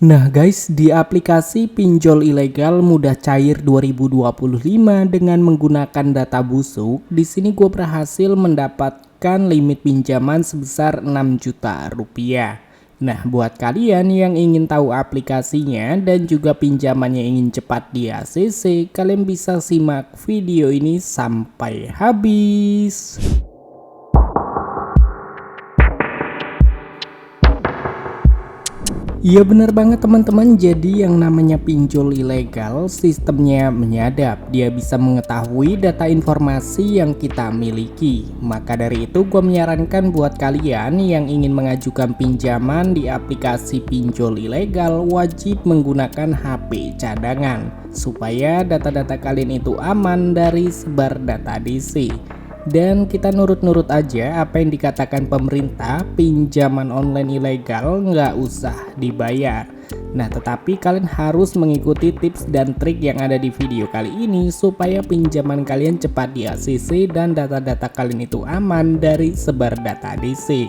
Nah guys, di aplikasi pinjol ilegal mudah cair 2025 dengan menggunakan data busuk, di sini gue berhasil mendapatkan limit pinjaman sebesar 6 juta rupiah. Nah, buat kalian yang ingin tahu aplikasinya dan juga pinjamannya ingin cepat di ACC, kalian bisa simak video ini sampai habis. Iya bener banget teman-teman, jadi yang namanya pinjol ilegal sistemnya menyadap. Dia bisa mengetahui data informasi yang kita miliki. Maka dari itu gue menyarankan buat kalian yang ingin mengajukan pinjaman di aplikasi pinjol ilegal wajib menggunakan HP cadangan supaya data-data kalian itu aman dari sebar data DC. Dan kita nurut-nurut aja apa yang dikatakan pemerintah, pinjaman online ilegal nggak usah dibayar. Nah, tetapi kalian harus mengikuti tips dan trik yang ada di video kali ini supaya pinjaman kalian cepat di ACC dan data-data kalian itu aman dari sebar data DC.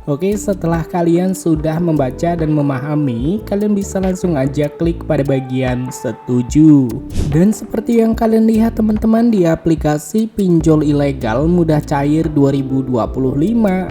Oke, setelah kalian sudah membaca dan memahami, kalian bisa langsung aja klik pada bagian setuju. Dan seperti yang kalian lihat teman-teman, di aplikasi pinjol ilegal mudah cair 2025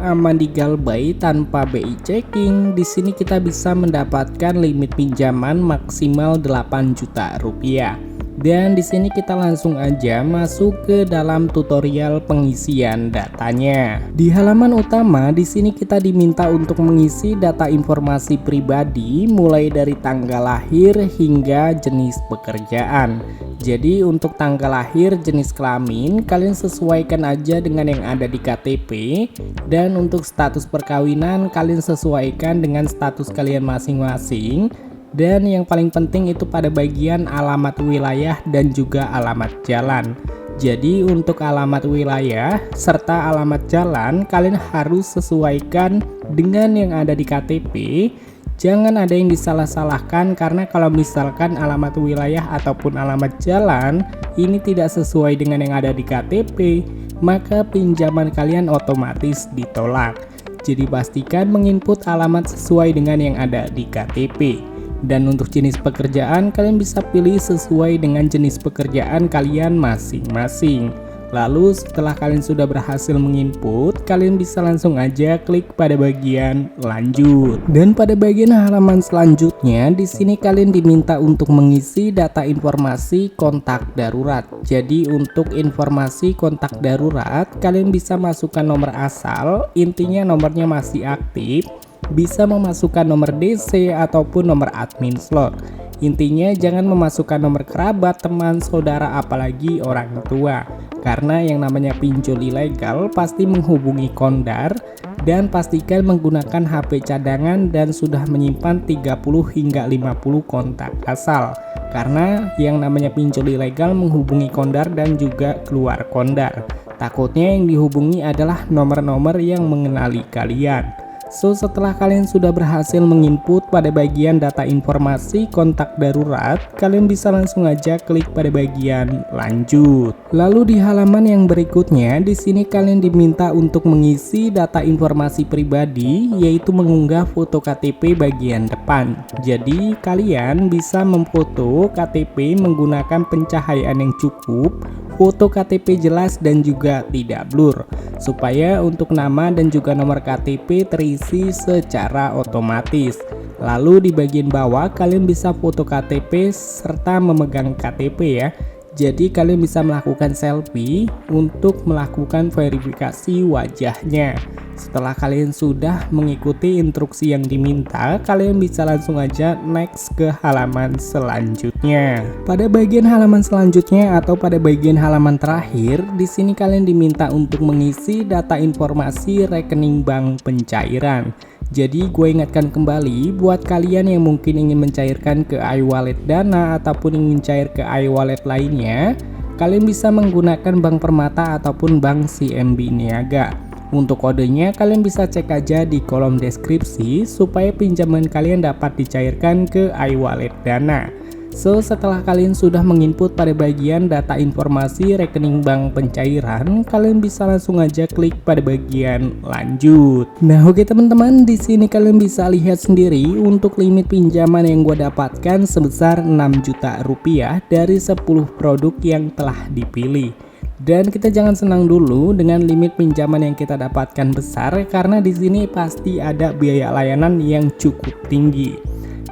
aman di Galbay tanpa BI checking. Di sini kita bisa mendapatkan limit pinjaman maksimal 8 juta rupiah. Dan di sini kita langsung aja masuk ke dalam tutorial pengisian datanya. Di halaman utama di sini kita diminta untuk mengisi data informasi pribadi mulai dari tanggal lahir hingga jenis pekerjaan. Jadi untuk tanggal lahir, jenis kelamin kalian sesuaikan aja dengan yang ada di KTP, dan untuk status perkawinan kalian sesuaikan dengan status kalian masing-masing. Dan yang paling penting itu pada bagian alamat wilayah dan juga alamat jalan. Jadi untuk alamat wilayah serta alamat jalan kalian harus sesuaikan dengan yang ada di KTP. Jangan ada yang disalah-salahkan, karena kalau misalkan alamat wilayah ataupun alamat jalan ini tidak sesuai dengan yang ada di KTP, maka pinjaman kalian otomatis ditolak. Jadi pastikan menginput alamat sesuai dengan yang ada di KTP. Dan untuk jenis pekerjaan kalian bisa pilih sesuai dengan jenis pekerjaan kalian masing-masing. Lalu setelah kalian sudah berhasil menginput, kalian bisa langsung aja klik pada bagian lanjut. Dan pada bagian halaman selanjutnya di sini kalian diminta untuk mengisi data informasi kontak darurat. Jadi untuk informasi kontak darurat kalian bisa masukkan nomor asal, intinya nomornya masih aktif. Bisa memasukkan nomor DC ataupun nomor admin slot. Intinya jangan memasukkan nomor kerabat, teman, saudara, apalagi orang tua. Karena yang namanya pinjol ilegal pasti menghubungi kondar, dan pastikan menggunakan HP cadangan dan sudah menyimpan 30 hingga 50 kontak asal. Karena yang namanya pinjol ilegal menghubungi kondar dan juga keluar kondar. Takutnya yang dihubungi adalah nomor-nomor yang mengenali kalian. So, setelah kalian sudah berhasil menginput pada bagian data informasi kontak darurat, kalian bisa langsung aja klik pada bagian lanjut. Lalu di halaman yang berikutnya, di sini kalian diminta untuk mengisi data informasi pribadi, yaitu mengunggah foto KTP bagian depan. Jadi, kalian bisa memfoto KTP menggunakan pencahayaan yang cukup, foto KTP jelas dan juga tidak blur, supaya untuk nama dan juga nomor KTP terisi secara otomatis. Lalu di bagian bawah kalian bisa foto KTP serta memegang KTP ya. Jadi kalian bisa melakukan selfie untuk melakukan verifikasi wajahnya. Setelah kalian sudah mengikuti instruksi yang diminta, kalian bisa langsung aja next ke halaman selanjutnya. Pada bagian halaman selanjutnya atau pada bagian halaman terakhir, di sini kalian diminta untuk mengisi data informasi rekening bank pencairan. Jadi gue ingatkan kembali buat kalian yang mungkin ingin mencairkan ke iWallet Dana ataupun ingin cair ke iWallet lainnya, kalian bisa menggunakan Bank Permata ataupun Bank CMB Niaga. Untuk kodenya kalian bisa cek aja di kolom deskripsi supaya pinjaman kalian dapat dicairkan ke iWallet Dana. So, setelah kalian sudah menginput pada bagian data informasi rekening bank pencairan, kalian bisa langsung aja klik pada bagian lanjut. Nah, oke teman-teman, di sini kalian bisa lihat sendiri untuk limit pinjaman yang gue dapatkan sebesar 6 juta rupiah dari 10 produk yang telah dipilih. Dan kita jangan senang dulu dengan limit pinjaman yang kita dapatkan besar, karena di sini pasti ada biaya layanan yang cukup tinggi.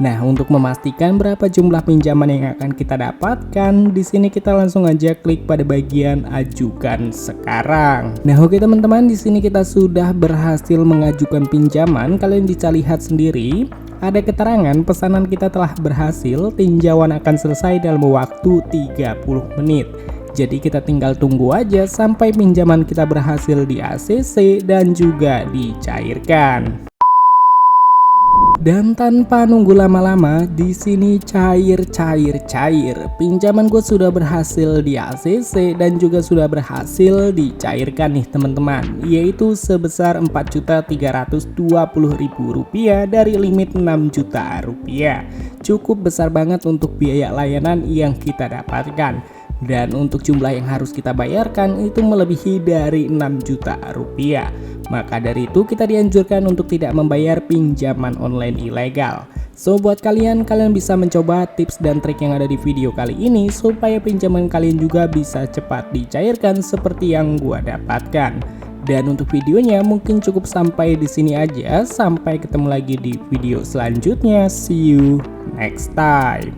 Nah, untuk memastikan berapa jumlah pinjaman yang akan kita dapatkan, di sini kita langsung aja klik pada bagian ajukan sekarang. Nah, oke teman-teman, di sini kita sudah berhasil mengajukan pinjaman. Kalian bisa lihat sendiri, ada keterangan pesanan kita telah berhasil, tinjauan akan selesai dalam waktu 30 menit. Jadi kita tinggal tunggu aja sampai pinjaman kita berhasil di ACC dan juga dicairkan. Dan tanpa nunggu lama-lama, di sini cair. Pinjaman gue sudah berhasil di ACC dan juga sudah berhasil dicairkan nih teman-teman, yaitu sebesar Rp4.320.000 dari limit Rp6 juta. Cukup besar banget untuk biaya layanan yang kita dapatkan. Dan untuk jumlah yang harus kita bayarkan itu melebihi dari Rp6 juta. Maka dari itu kita dianjurkan untuk tidak membayar pinjaman online ilegal. So, buat kalian bisa mencoba tips dan trik yang ada di video kali ini supaya pinjaman kalian juga bisa cepat dicairkan seperti yang gua dapatkan. Dan untuk videonya mungkin cukup sampai di sini aja. Sampai ketemu lagi di video selanjutnya. See you next time.